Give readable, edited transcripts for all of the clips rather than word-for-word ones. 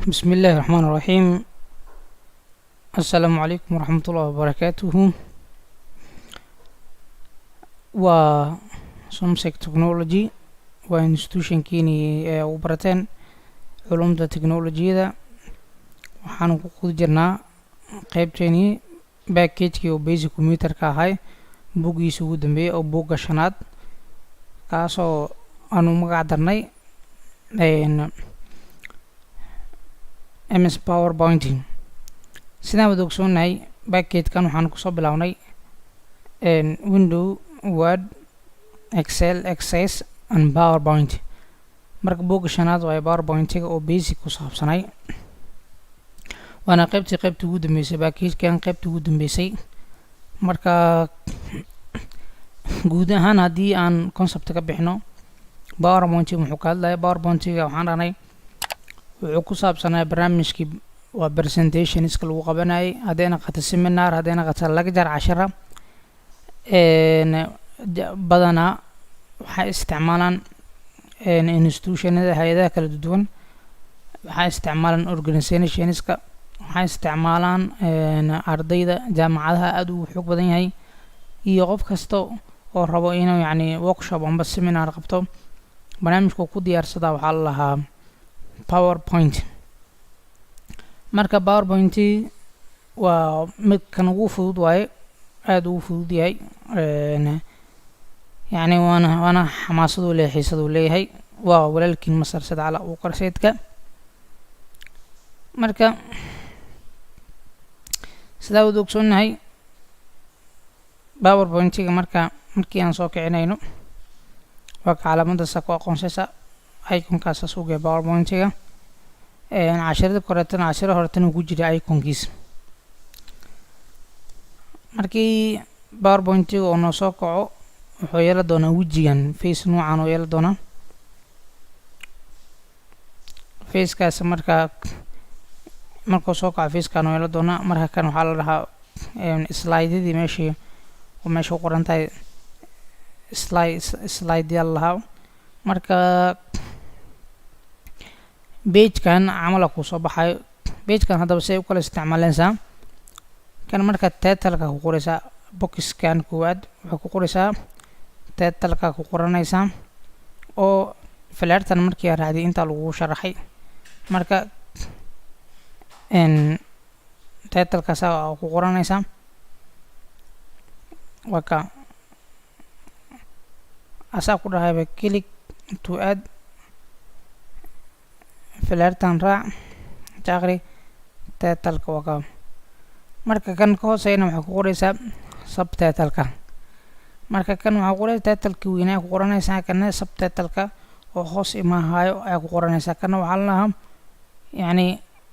بسم الله الرحمن الرحيم. السلام عليكم ورحمة الله وبركاته. و سمسك تكنولوجي وانستوشن كيني وبرتين علوم تكنولوجيا waxaan ku guda jirnaa qaybteeni package-kii oo basic computer-ka ahay buuggiisa ugu dambeeyay oo buugga shanaad kaasoo aanu magac darnay MS PowerPoint. sidaan wada ogsoonahay package-kan waxaan kusoo bilownay Window, Word, Excel, Access and PowerPoint. marka buugga shanaad waa PowerPoint-ga oo basic ku saabsanay waana qaybtii ugu dambeysay package-kan qaybtii ugu dambeysay. marka guud ahaan haddii aan concept ka bixino PowerPoint wuxuu ka hadlayaa PowerPoint-ga waxaan dhahnay wuxuu ku saabsanaa barnaamijkii waa presentation iska lagu qabanayay haddii noqoto seminar haddii noqoto lecture cashara badanaa waxay isticmaalaan institutionada hay-adaha kala duwan waxay isticmaalaan organizationska waxay isticmaalaan ardayda jaamacadaha aad ugu xoog badan yahay iyo qof kasta oo rabo inuu yacni workshop amba seminar qabto barnaamijku ku diyaarsadaa waxaa la lahaa PowerPoint. marka PowerPoint waa mid kan ugu fudud waaye aad ugu fudud yahay yacni waana xamaasad u leeyahay xiisad u leeyahay waa walaalkiin masar sadcala uu qarseedka. marka sidaa wada ogsoonahay PowerPoint-ga markii aan soo kicinayno waa ka calaamada sa ku aqoonsaysa iconkaasa suugaya PowerPoint-ga casharada koreetana casharo horetana ku jira iconkiisa. markii PowerPoint-ga oo noo soo kaco wuxuu yeelan doonaa wejigan face noocan oo yeelan doonaa facekaas markuu soo kaco facekan oo yeelan doonaa. marka kan waxaa la dhahaa slide-yadii meesha ku qoran tahay slide yaal lahaa. marka page-kan camal ku soo baxayo page-kan haddaba si ay u kala isticmaalaysaa kan marka title-ka ku qoraysaa box-kan koowaad waxay ku qoraysaa title-ka ku qoranaysaa oo falaartan markii aan raacday inta lagu sharaxay. marka title-kaas ku qoranaysaa waa ka asaa ku dhahayba click to add falaartan raac jaqri title-ka waa ka. marka kan ka hooseyna waxay ku qoraysaa subtitle-ka. marka kan waxaa ku qoraysaa title-ka weynaa ku qoranaysaa kana subtitle-ka oo hoos imaahayo ayaa ku qoranaysaa kana waxaa la lahaa yacni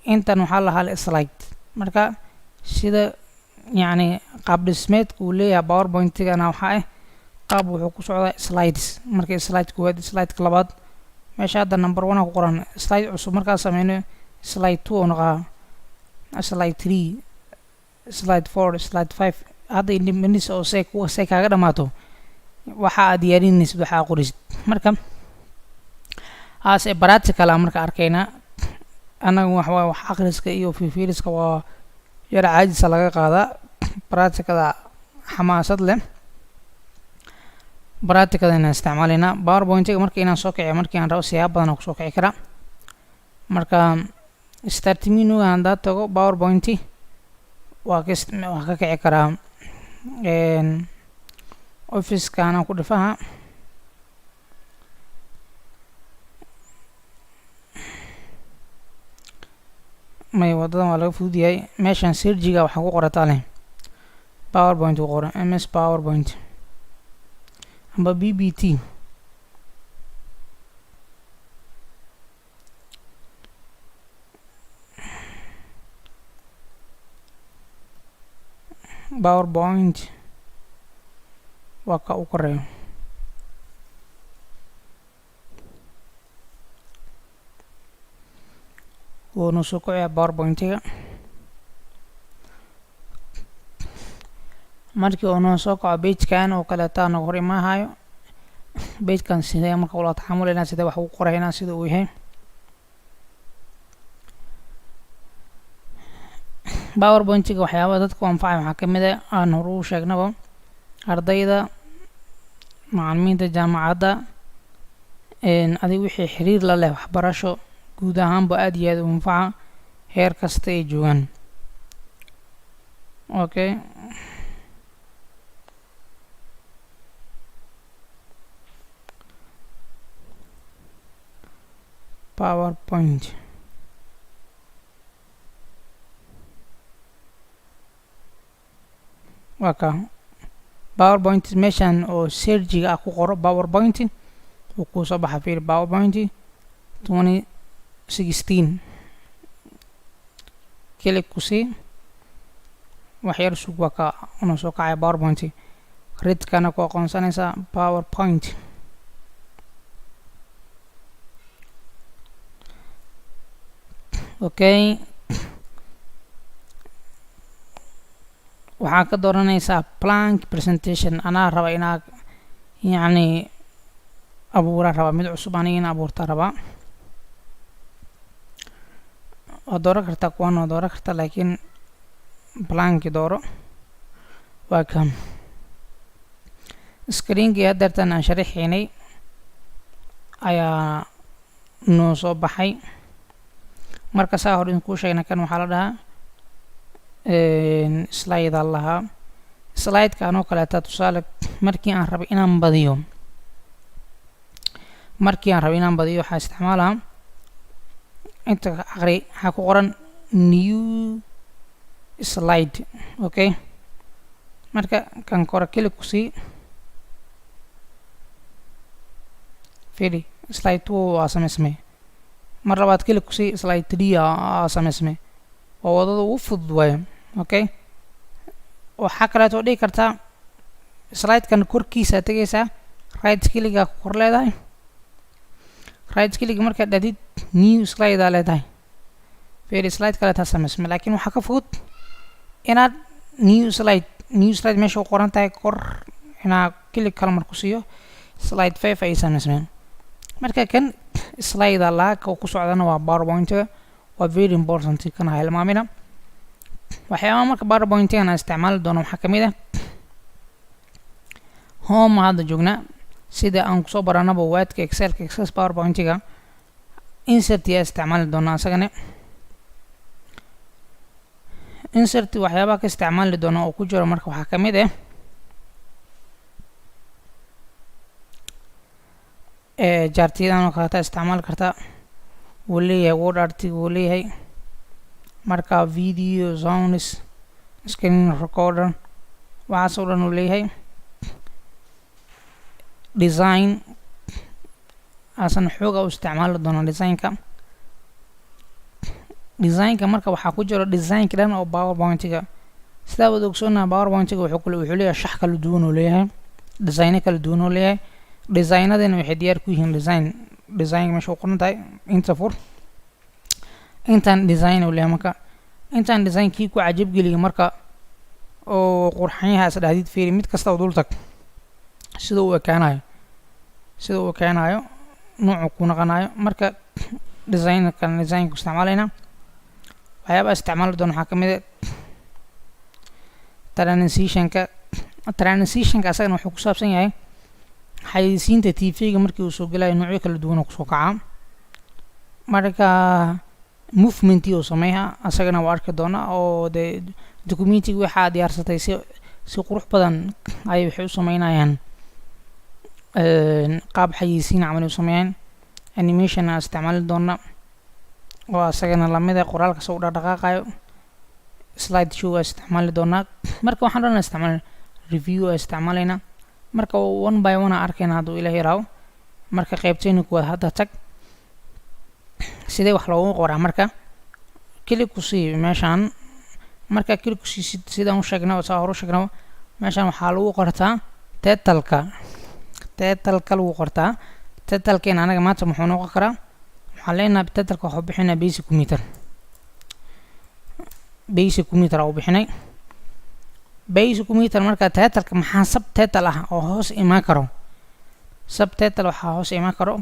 intan waxaa lahaa slide. marka sida yacni qaab dhismeedka uu leeyahay PowerPoint-gana waxaa ah qaab wuxuu ku socdaa slides. marka slide koowaad slide-ka labaad meesha hadda number 1 ku qoran slide cusub markaa sameyno slide 2 oo noqaa slide 3 slide 4 slide 5 hadda independence oo say kaaga dhamaato waxa aad diyaarinaysid waxa qorisid. marka practical marka arkayna anagu wax akhriska iyo fiiriska waa yar caajis laga qaadaa practical xamaasad leh practical inaan isticmaalina PowerPoint-ga markii inaan soo kiciyo markii aan rabo siyaabo badan ku soo kici karaa. marka start menu aan daa tago PowerPoint waa ka kici karaa office-kana ku dhifaha may wadadan waa laga fudud yahay meeshan search-ga waxaa ku qorataa leh PowerPoint ku qoran MS PowerPoint amba BBT. PowerPoint waa ka u koreeyo wuuna soo kiciyaa PowerPoint-ga. markii uu noo soo kaco page-kan oo kaleeta naga hor imaahayo page-kan sidee marka ula taxamulayna sidee wax ugu qoraynaa sida uu yahay powerpoint-ga waxyaabaha dadku anfacay waxaa ka mid ah aan hore u sheegnaba ardayda macallimiinta jaamacadda adiga wixii xiriir la leh waxbarasho guud ahaanba aad iyo aad u anfaca heer kasta ay joogaan. Okay, PowerPoint waka PowerPoint meeshan oo searchiga ku qoro PowerPoint uu ku soo baxa fiir PowerPoint 2016 klik ku sii wax yar sug waka una soo kacay PowerPoint redkana ku aqoonsanaysa PowerPoint. Okay, waxaa ka dooranaysaa blank presentation. anaa raba inaad yacni abuura raba mid cusub aniga in abuurta raba. waa dooran kartaa kuwan waa dooran kartaa laakiin blanki dooro. waa kan screenkii haddeertan aan sharaxaynay ayaa noo soo baxay. marka saa hor idinkuu sheegna kan waxaa la dhahaa slide aan lahaa. slide-ka anoo kaleeta tusaale markii aan rabay inaan badiyo waxaa isticmaalaa inta aqri waxaa ku qoran new slide. okay, marka kan kore klik ku sii fiiri slide 2 waa samaysmay. mar labaad klik ku sii slide 3 aa samaysmay. waa wadada ugu fudud waaye. okay, waxaa kaleetoo dhihi kartaa slide-kan korkiisa tegaysaa right kliga ku kor leedahay. right kliga markaad dhadid new slide aa leedahay. fiiri slide kaleetaa samaysmay laakiin waxaa ka fudud inaad new slide meesha ku qoran tahay kor inaad klik kala mar ku siiyo slide 5 ay samaysmeen. marka kan slide la ka ku socdana waa PowerPoint. waa very important kana hilmaamina. waxyaabaha marka PowerPoint aan isticmaali doono waxaa kamid ah home hadda joognaa sida aan kusoo baranaba Word-ka Excel-ka Access PowerPoint-ga insert yaa isticmaali doonaa asagana. insert waxyaabaha ka isticmaali doono oo ku jiro marka waxaa kamid ah jaartiyadan oo kaleeta isticmaali kartaa. wuu leeyahay word artiga wuu leeyahay marka video sounds screen recorder waxaas oo dhan uu leeyahay. design asan xooga u isticmaali doono designka marka waxaa ku jiro designka dhan oo PowerPoint-ga sidaa wada ogsoonaa. PowerPoint-ga wuxuu leeyahay shax kala duwan oo leeyahay design kala duwan oo leeyahay. designadana waxay diyaar ku yihiin design meesha ku qoran tahay inta fur intaan design uu leeyahay. marka intaan designkii ku cajab geliya marka oo qurxanyahaas dhahdid fiiri mid kasta oo dul tag sida uu ekaanayo noocu ku naqanayo. marka designku isticmaalayna waxyaabaha isticmaali doona waxaa kamid ah transitionka asagana wuxuu ku saabsan yahay xayeysiinta TV-ga markii uu soo gelayo noocyo kala duwan oo kusoo kaca. marka movementii uu sameeyaa asagana waa arki doona oo dee documentiga waxaa diyaarsatay si qurux badan ayay waxay u sameynayaan qaab xayeysiin camal u sameeyaan. animation aan isticmaali doona oo asagana lamid ah qoraalka soo dhaqaaqayo. slide show aan isticmaali doona. marka waxaan dhan isticmaal review aan isticmaalayna. marka one by one arkayna hadduu ilaahay raawo. marka qaybtayna kuwaad hadda tag sidee wax loogu qoraa. marka klik ku sii meeshaan marka klik ku sii sidaan u sheegnay oo saa hor u sheegnay meeshaan waxaa lagu qortaa title-ka lagu qortaa. title-keena anaga maanta muxuu noqon karaa waxaan leenahay title-ka waxuu bixinaa basic computer u bixinay. basic computer marka title-ka maxaa subtitle ah oo hoos imaan karo. subtitle waxaa hoos imaan karo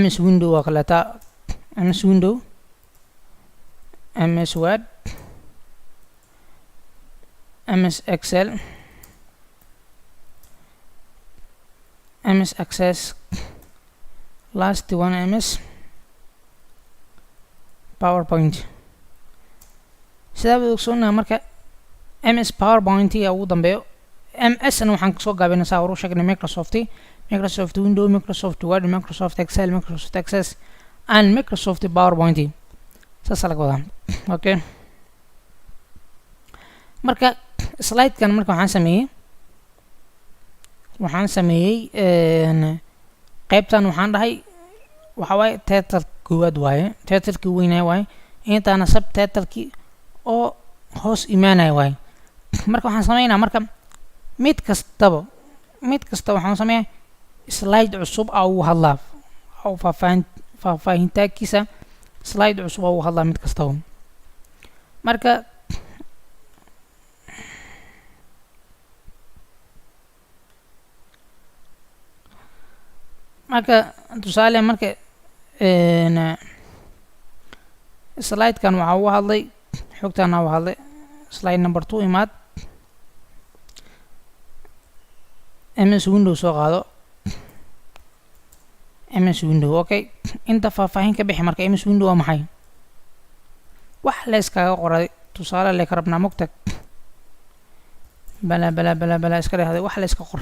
MS Window waa kaleeta MS Window MS Word, MS Excel, MS Access, last one MS PowerPoint. sidaa wada ogsoonnaha marka MS PowerPoint ayaa ugu dambeeyo. MS na waxaan kasoo gaabinay saa horu sheegnay Microsoft Windows, Microsoft Word, Microsoft Excel, Microsoft Access and Microsoft PowerPoint. saas laga wadaa. Okay, marka slide kan marka waxaan sameeyay qaybtan waxaan dhahay waxa waaye title koowaad waaye, title-ki weynaa waaye, intaana subtitle-ki oo hoos imaanaya waaye. marka waxaan sameynaa marka mid kasta waxaan sameeyaa slide cusub oo hadlaa oo faahfaahintakiisa slide cusub oo hadlaa mid kasta. marka tusaale marka slide kan waxa uu hadlay xogtaan uu hadlay slide number 2 imaad MS Windows soo qaado MS Windows. okay, inta faahfaahin ka bixi marka MS Windows waa maxay wax la iskaga qoray tusaale la karabna mugtag bala iska leeyahay wax la iska qor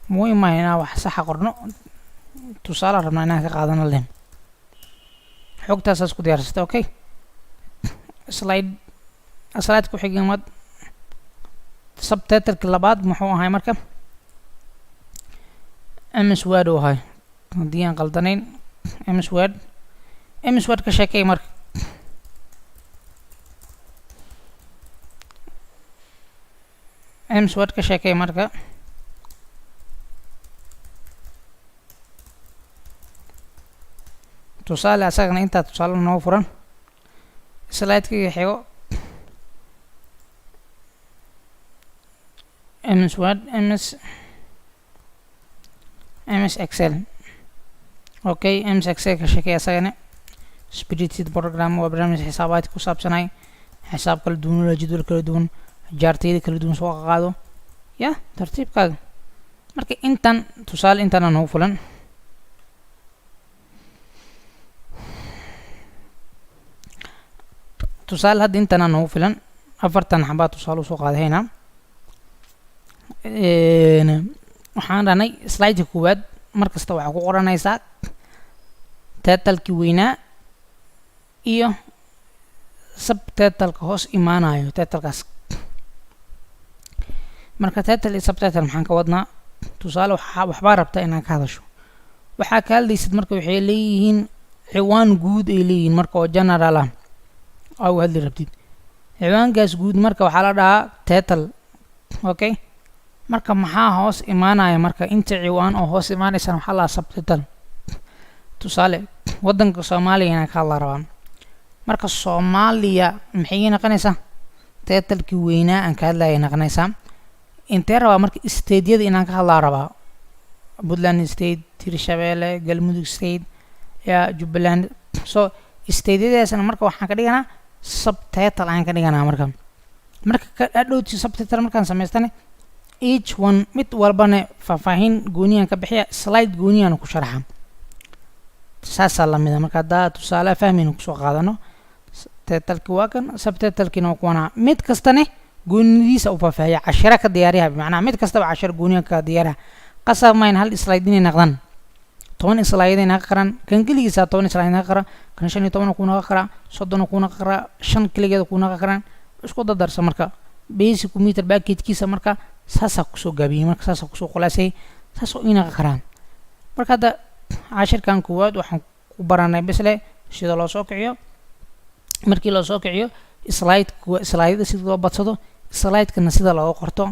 muhiim ah inaan wax sax qorno tusaale rabnaa inaan ka qaadano leen xogtaas isku diyaarsatay. okay, slide ku xigay mad subtitle labaad muxuu ahay marka MS Word oo ahay haddii aan qaldanayn MS Word ka sheekay marka MS Word ka sheekay marka tusaale asagana inta tusaale noo furan slide-ka xigo MS Word, MS Excel. okay, MS Excel ka sheekay asagana spreadsheet program waa barnaamij xisaabaad ku saabsanay xisaab kala duwan, jadwal kala duwan, jaartiyada kala duwan soo qaado ya tartiibkaaga. marka intan tusaale intan noo fulan tusaale hadda intan noo filan afartan xabaa tusaale soo qaadayna waxaan ranay slide koowaad markasta waxa ku qoranaysaa title-ki weynaa iyo subtitle-ka hoos imaanayo title-kaas. marka title iyo subtitle maxaan ka wadnaa tusaale waxbaa rabta inaad ka hadasho waxaa ka hadlaysid marka waxay leeyihiin ciwaan guud ay leeyihiin marka oo general ah oo hadli rabtid ciwaankaas guud marka waxaa la dhahaa title. okay, marka maxaa hoos imaanaya marka inta ciwaan oo hoos imaanaysa waxa la subtitle. tusaale wadanka Soomaaliya inaan ka hadla rabaa marka Soomaaliya maxay noqonaysaa title-ki weynaa aan ka hadlayo noqonaysaa intee rabaa marka state-yada inaan ka hadla rabaa Puntland state, Hirshabelle, Galmudug state ya Jubbaland. so state-yadaasna marka waxaan ka dhiganaa subtitle aan ka dhiganaa marka adhowti subtitle markaan samaystane each one mid walbana faahfaahin gooniyan ka bixiya slide gooniyan ku sharaxa saasa la mid marka hadda tusaale fahmin ku soo qaadano title-ki waa kan subtitle-kina waa kuwana mid kastane goonidiisa u faahfaahiya cashara ka diyaariya macnaha mid kastaba cashar gooniyan ka diyaariya qasab ma in hal slide inay noqdaan 10 slide inay qaran kan kaligiisa 10 slide inay qaran kan 15 ku naga qaran 30 ku naga qaran 5 kaligeeda ku naga qaran isku dardarsa marka basic computer package-kiisa marka saasa ku soo gaabiyay marka saasa ku soo qulaasay saaso inaga qaran. marka hadda cashirkan koowaad waxaan ku baranay bisle sida loo soo kiciyo markii loo soo kiciyo slide sida loo badsado slide-kana sida loo qorto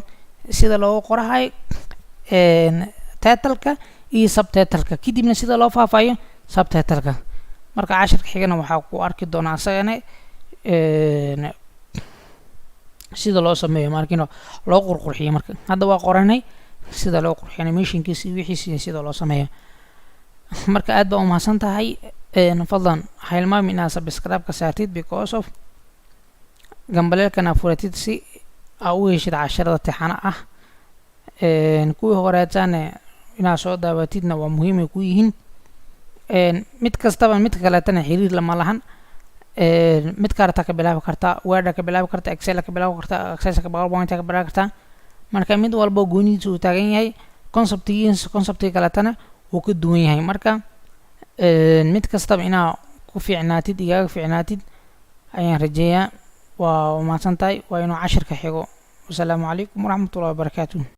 sida loo qorahay title-ka iyo subtitle-ka kadibna sida loo faahfaahiyo subtitle-ka. marka cashirka xigana waxaa ku arki doonaa asagana sida loo sameeyo markiina loo qurxiyo. marka hadda waa qoranay sida loo qurxiyo animation-kiisa iyo wixiisa sida loo sameeyo. marka aad baa u mahadsantahay. فضلا hilmaami inaad subscribe ka saartid because of gambaleelkana furatid si aa u heshid casharada tixana ah kuwii horeetane inaad soo daawatidna waa muhiim ay ku yihiin mid kastaba midka kaleetana xiriir lama lahan mid karta ka bilaabi kartaa word ka bilaabi kartaa excel ka bilaabi kartaa access ka powerpoint ka bilaabi kartaa marka mid walba goonidiisa uu taagan yahay conceptiga kaleetana wuu ka duwan yahay marka mid kastaba inaa ku fiicnaatid igaaga fiicnaatid ayaan rajeeyaa waa mahadsantahay waa inuu cashirka xigo wasalaamu calaykum waraxmatullahi wabarakaatuh